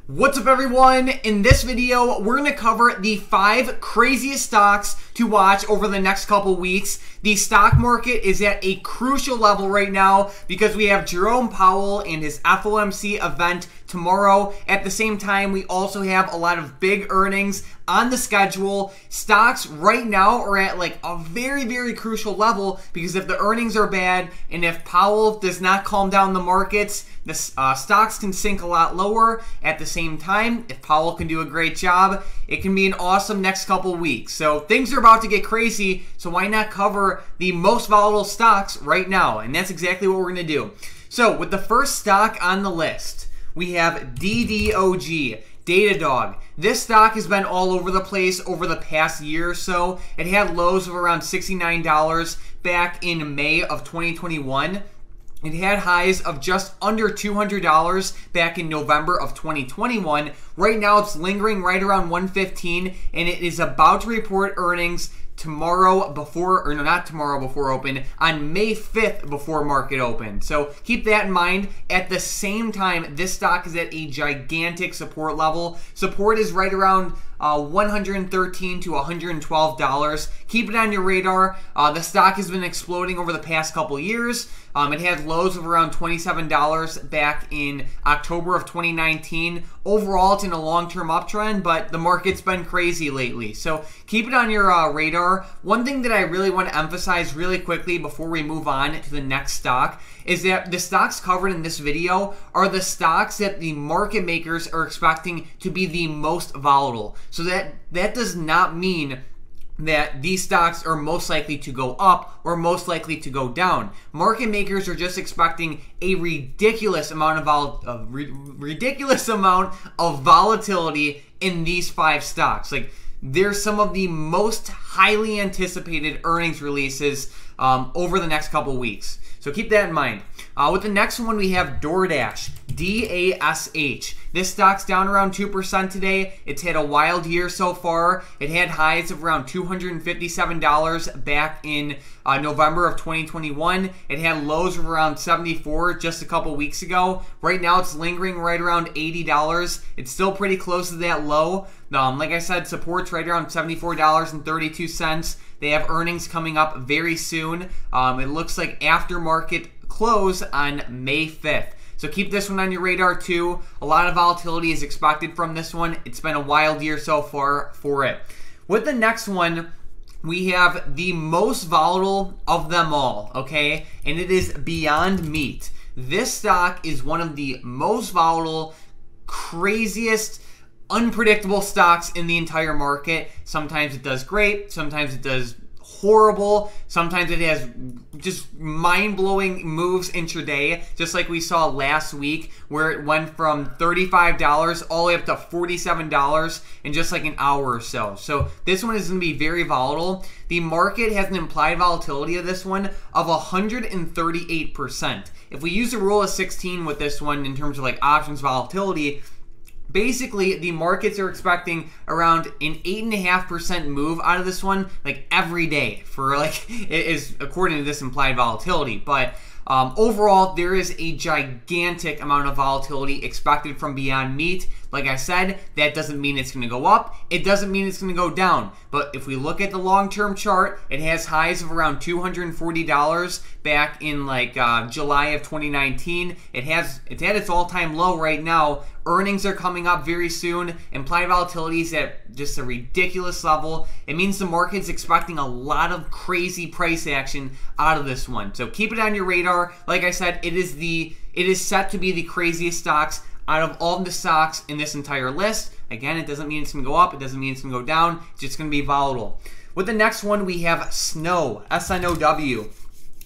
What's up, everyone? In this video, we're going to cover the 5 craziest stocks to watch over the next couple weeks. The stock market is at a crucial level right now because we have Jerome Powell and his FOMC event tomorrow. At the same time, we also have a lot of big earnings on the schedule. Stocks right now are at like a very crucial level because if the earnings are bad and if Powell does not calm down the markets, the stocks can sink a lot lower. At the same time, if Powell can do a great job, it can be an awesome next couple weeks. So things are about to get crazy, so why not cover the most volatile stocks right now? And that's exactly what we're going to do. So with the first stock on the list, we have DDOG, Datadog. This stock has been all over the place over the past year or so. It had lows of around $69 back in May of 2021. It had highs of just under $200 back in November of 2021. Right now it's lingering right around $115, and it is about to report earnings tomorrow before, or no, not tomorrow before open, on May 5th before market open. So keep that in mind. At the same time, this stock is at a gigantic support level. Support is right around $113 to $112. Keep it on your radar. The stock has been exploding over the past couple years. It had lows of around $27 back in October of 2019. Overall, it's in a long-term uptrend, but the market's been crazy lately. So keep it on your radar. One thing that I really want to emphasize really quickly before we move on to the next stock is that the stocks covered in this video are the stocks that the market makers are expecting to be the most volatile. So that does not mean that these stocks are most likely to go up or most likely to go down. Market makers are just expecting a ridiculous amount of volatility in these 5 stocks. Like, they're some of the most highly anticipated earnings releases over the next couple weeks. So keep that in mind. With the next one, we have DoorDash, DASH. This stock's down around 2% today. It's had a wild year so far. It had highs of around $257 back in November of 2021. It had lows of around $74 just a couple weeks ago. Right now, it's lingering right around $80. It's still pretty close to that low. Like I said, support's right around $74.32. They have earnings coming up very soon. It looks like after market close on May 5th. So keep this one on your radar too. A lot of volatility is expected from this one. It's been a wild year so far for it. With the next one, we have the most volatile of them all, okay? And it is Beyond Meat. This stock is one of the most volatile, craziest, unpredictable stocks in the entire market. Sometimes it does great, sometimes it does horrible, sometimes it has just mind-blowing moves intraday, just like we saw last week where it went from $35 all the way up to $47 in just like an hour or so. So this one is going to be very volatile. The market has an implied volatility of this one of 138%. If we use the rule of 16 with this one in terms of like options volatility, basically, the markets are expecting around an 8.5% move out of this one, like every day, for like, it is according to this implied volatility. But overall, there is a gigantic amount of volatility expected from Beyond Meat. Like I said, that doesn't mean it's going to go up. It doesn't mean it's going to go down. But if we look at the long-term chart, it has highs of around $240 back in like July of 2019. It's at its all-time low right now. Earnings are coming up very soon. Implied volatility is at just a ridiculous level. It means the market's expecting a lot of crazy price action out of this one. So keep it on your radar. Like I said, it is set to be the craziest stocks out of all of the stocks in this entire list. Again, it doesn't mean it's going to go up. It doesn't mean it's going to go down. It's just going to be volatile. With the next one, we have SNOW, S-N-O-W.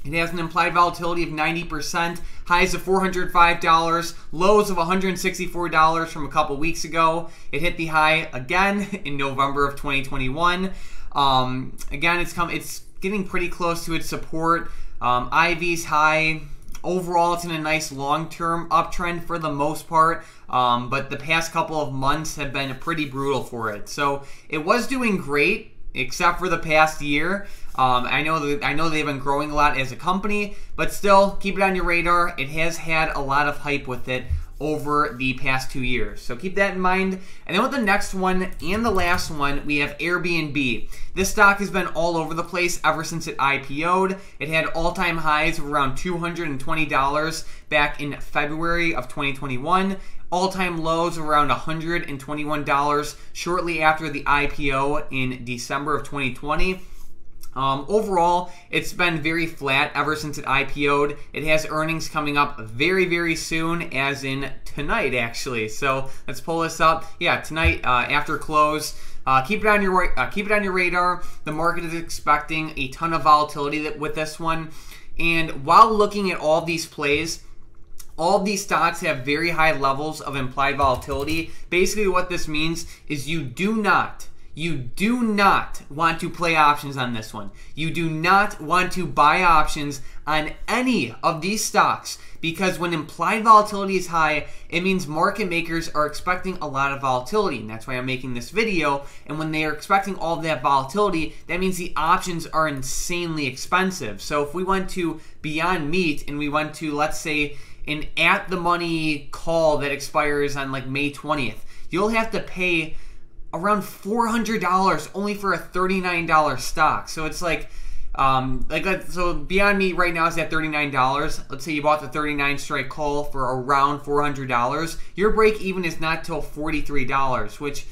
It has an implied volatility of 90%, highs of $405, lows of $164 from a couple weeks ago. It hit the high again in November of 2021. Again, it's getting pretty close to its support. IV's high. Overall, it's in a nice long-term uptrend for the most part, but the past couple of months have been pretty brutal for it. So it was doing great, except for the past year. I know they've been growing a lot as a company, but still, keep it on your radar. It has had a lot of hype with it over the past 2 years. So keep that in mind. And then with the next one and the last one, we have Airbnb. This stock has been all over the place ever since it IPO'd. It had all-time highs of around $220 back in February of 2021. All-time lows of around $121 shortly after the IPO in December of 2020. Overall, it's been very flat ever since it IPO'd. It has earnings coming up very, very soon, as in tonight, actually. So let's pull this up. Yeah, tonight after close. Keep it on your radar. The market is expecting a ton of volatility with this one. And while looking at all these plays, all of these stocks have very high levels of implied volatility. Basically, what this means is you do not want to play options on this one. You do not want to buy options on any of these stocks, because when implied volatility is high, it means market makers are expecting a lot of volatility, and that's why I'm making this video. And when they are expecting all of that volatility, that means the options are insanely expensive. So if we went to Beyond Meat and we went to, let's say, an at-the-money call that expires on like May 20th, you'll have to pay around $400 only for a $39 stock. So it's like so Beyond Meat right now is at $39. Let's say you bought the 39 strike call for around $400. Your break even is not till $43, which,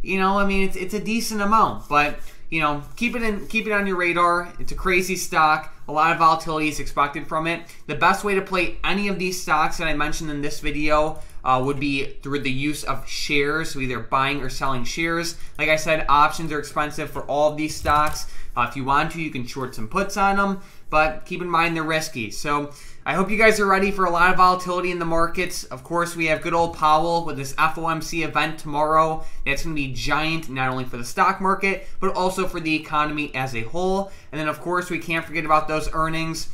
you know, I mean, it's a decent amount, but you know, keep it on your radar. It's a crazy stock. A lot of volatility is expected from it. The best way to play any of these stocks that I mentioned in this video would be through the use of shares, so either buying or selling shares. Like I said, options are expensive for all of these stocks. If you want to, you can short some puts on them, but keep in mind they're risky. So I hope you guys are ready for a lot of volatility in the markets. Of course, we have good old Powell with this FOMC event tomorrow. That's going to be giant, not only for the stock market, but also for the economy as a whole. And then, of course, we can't forget about those earnings.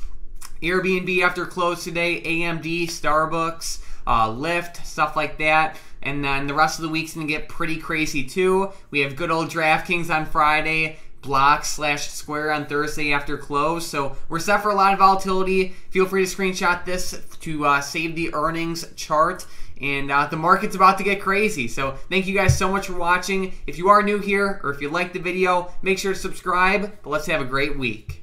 Airbnb after close today, AMD, Starbucks, Lyft, stuff like that. And then the rest of the week's going to get pretty crazy too. We have good old DraftKings on Friday, Block/Square on Thursday after close. So we're set for a lot of volatility. Feel free to screenshot this to save the earnings chart. And the market's about to get crazy. So thank you guys so much for watching. If you are new here or if you liked the video, make sure to subscribe. But let's have a great week.